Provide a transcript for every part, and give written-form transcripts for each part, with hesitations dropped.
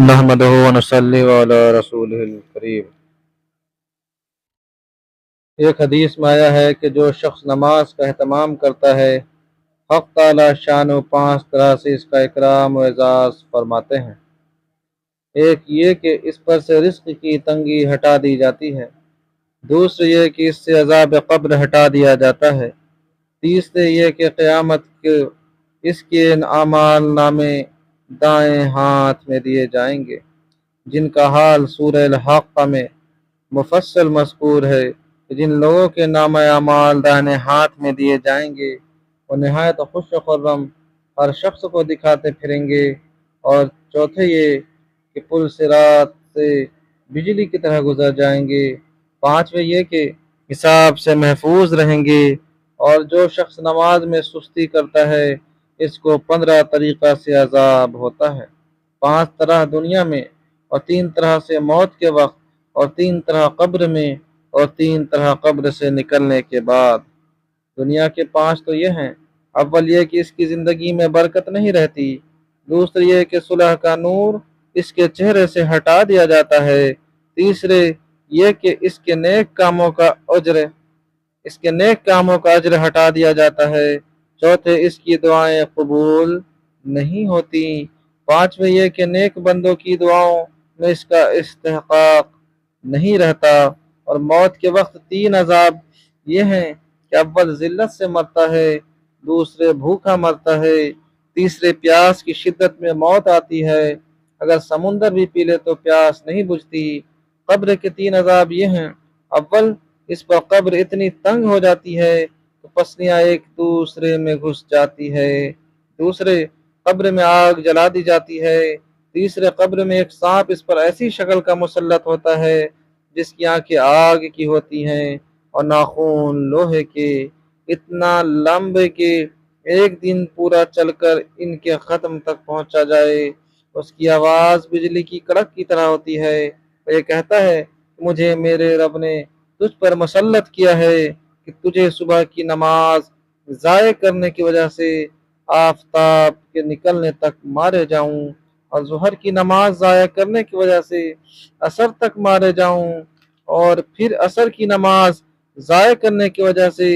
نحمدہ و نصلی علی رسولہ الکریم۔ ایک حدیث میں آیا ہے کہ جو شخص نماز کا اہتمام کرتا ہے حق تعالی شان و 5 طرح سے اس کا اکرام و اعزاز فرماتے ہیں۔ ایک یہ کہ اس پر سے رزق کی تنگی ہٹا دی جاتی ہے، دوسرے یہ کہ اس سے عذاب قبر ہٹا دیا جاتا ہے، تیسرے یہ کہ قیامت کے اس کے اعمال نامے دائیں ہاتھ میں دیے جائیں گے، جن کا حال سورہ الحاقہ میں مفصل مذکور ہے کہ جن لوگوں کے نامہ اعمال دائیں ہاتھ میں دیے جائیں گے وہ نہایت خوش و خرم ہر شخص کو دکھاتے پھریں گے، اور چوتھے یہ کہ پل صراط سے بجلی کی طرح گزر جائیں گے، پانچویں یہ کہ حساب سے محفوظ رہیں گے، اور جو شخص نماز میں سستی کرتا ہے اس کو 15 طریقہ سے عذاب ہوتا ہے، 5 طرح دنیا میں، اور 3 طرح سے موت کے وقت، اور 3 طرح قبر میں، اور 3 طرح قبر سے نکلنے کے بعد۔ دنیا کے 5 تو یہ ہیں، اول یہ کہ اس کی زندگی میں برکت نہیں رہتی، دوسرے یہ کہ صلح کا نور اس کے چہرے سے ہٹا دیا جاتا ہے، تیسرے یہ کہ اس کے نیک کاموں کا اجر ہٹا دیا جاتا ہے، چوتھے اس کی دعائیں قبول نہیں ہوتی، پانچویں یہ کہ نیک بندوں کی دعاؤں میں اس کا استحقاق نہیں رہتا، اور موت کے وقت 3 عذاب یہ ہیں کہ اول ذلت سے مرتا ہے، دوسرے بھوکا مرتا ہے، تیسرے پیاس کی شدت میں موت آتی ہے، اگر سمندر بھی پی لے تو پیاس نہیں بجھتی، قبر کے 3 عذاب یہ ہیں، اول اس پر قبر اتنی تنگ ہو جاتی ہے تو پسلیاں ایک دوسرے میں گھس جاتی ہے، دوسرے قبر میں آگ جلا دی جاتی ہے، تیسرے قبر میں ایک سانپ اس پر ایسی شکل کا مسلط ہوتا ہے جس کی آنکھیں آگ کی ہوتی ہیں اور ناخن لوہے کے، اتنا لمبے کہ ایک دن پورا چل کر ان کے ختم تک پہنچا جائے، اس کی آواز بجلی کی کڑک کی طرح ہوتی ہے، وہ یہ کہتا ہے کہ مجھے میرے رب نے تجھ پر مسلط کیا ہے کہ تجھے صبح کی نماز ضائع کرنے کی وجہ سے آفتاب کے نکلنے تک مارے جاؤں، اور ظہر کی نماز ضائع کرنے کی وجہ سے عصر تک مارے جاؤں، اور پھر عصر کی نماز ضائع کرنے کی وجہ سے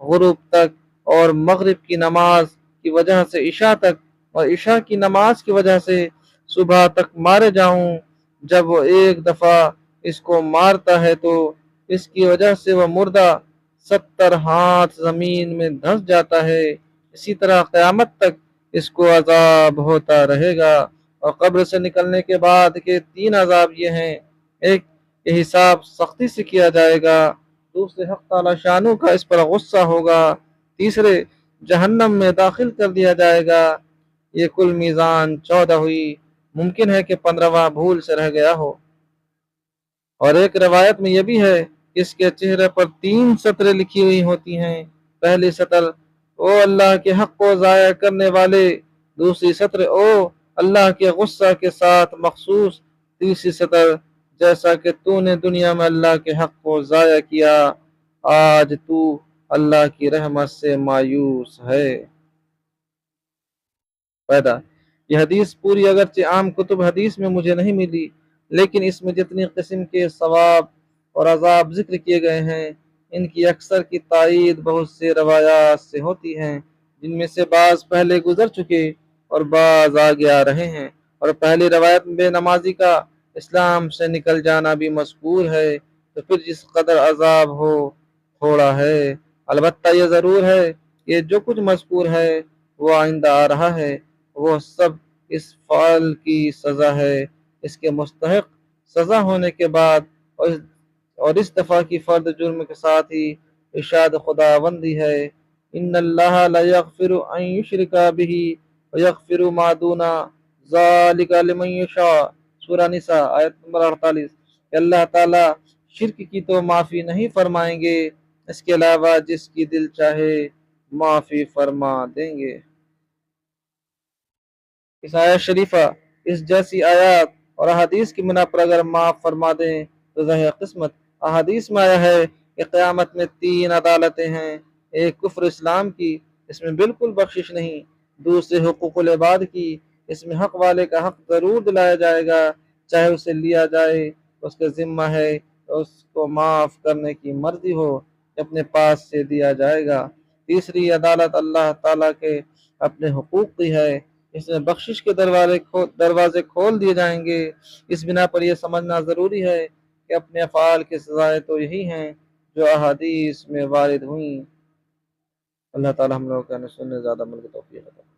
غروب تک، اور مغرب کی نماز کی وجہ سے عشاء تک، اور عشاء کی نماز کی وجہ سے صبح تک مارے جاؤں، جب وہ ایک دفعہ اس کو مارتا ہے تو اس کی وجہ سے وہ مردہ 70 ہاتھ زمین میں دھنس جاتا ہے، اسی طرح قیامت تک اس کو عذاب ہوتا رہے گا، اور قبر سے نکلنے کے بعد کے 3 عذاب یہ ہیں، ایک کہ حساب سختی سے کیا جائے گا، دوسرے حق تعالی شانوں کا اس پر غصہ ہوگا، تیسرے جہنم میں داخل کر دیا جائے گا، یہ کل میزان 14 ہوئی، ممکن ہے کہ 15واں بھول سے رہ گیا ہو، اور ایک روایت میں یہ بھی ہے کہ اس کے چہرے پر 3 سطریں لکھی ہوئی ہوتی ہیں، پہلی سطر او اللہ کے حق کو ضائع کرنے والے، دوسری سطر او اللہ کے غصہ کے ساتھ مخصوص، تیسری سطر جیسا کہ تو نے دنیا میں اللہ کے حق کو ضائع کیا آج تو اللہ کی رحمت سے مایوس ہے۔ پیدا یہ حدیث پوری اگرچہ عام کتب حدیث میں مجھے نہیں ملی، لیکن اس میں جتنی قسم کے ثواب اور عذاب ذکر کیے گئے ہیں ان کی اکثر کی تائید بہت سے روایات سے ہوتی ہیں، جن میں سے بعض پہلے گزر چکے اور بعض آگے آ رہے ہیں، اور پہلی روایت میں بے نمازی کا اسلام سے نکل جانا بھی مذکور ہے، تو پھر جس قدر عذاب ہو تھوڑا ہے، البتہ یہ ضرور ہے کہ جو کچھ مذکور ہے وہ آئندہ آ رہا ہے، وہ سب اس فعل کی سزا ہے، اس کے مستحق سزا ہونے کے بعد، اور اس دفعہ کی فرد جرم کے ساتھ ہی ارشاد خداوندی ہے، ان اللہ لا یغفر ان یشرک بہ ویغفر ما دون ذلک لمن یشاء، سورہ نساء آیت نمبر 48، کہ اللہ تعالی شرک کی تو معافی نہیں فرمائیں گے، اس کے علاوہ جس کی دل چاہے معافی فرما دیں گے۔ اس آیت شریفہ اس جیسی آیات اور احادیث کی بنا پر اگر معاف فرما دیں تو ظاہر قسمت۔ احادیث میں آیا ہے کہ قیامت میں 3 عدالتیں ہیں، ایک کفر اسلام کی، اس میں بالکل بخشش نہیں، دوسرے حقوق العباد کی، اس میں حق والے کا حق ضرور دلایا جائے گا، چاہے اسے لیا جائے، اس کے ذمہ ہے، اس کو معاف کرنے کی مرضی ہو، اپنے پاس سے دیا جائے گا۔ تیسری عدالت اللہ تعالیٰ کے اپنے حقوق کی ہے، اس میں بخشش کے دروازے کھول دیے جائیں گے۔ اس بنا پر یہ سمجھنا ضروری ہے کہ اپنے افعال کی سزائیں تو یہی ہیں جو احادیث میں وارد ہوئیں۔ اللہ تعالیٰ ہم لوگوں کا سننے زیادہ عمل کی توفیق عطا فرمائے۔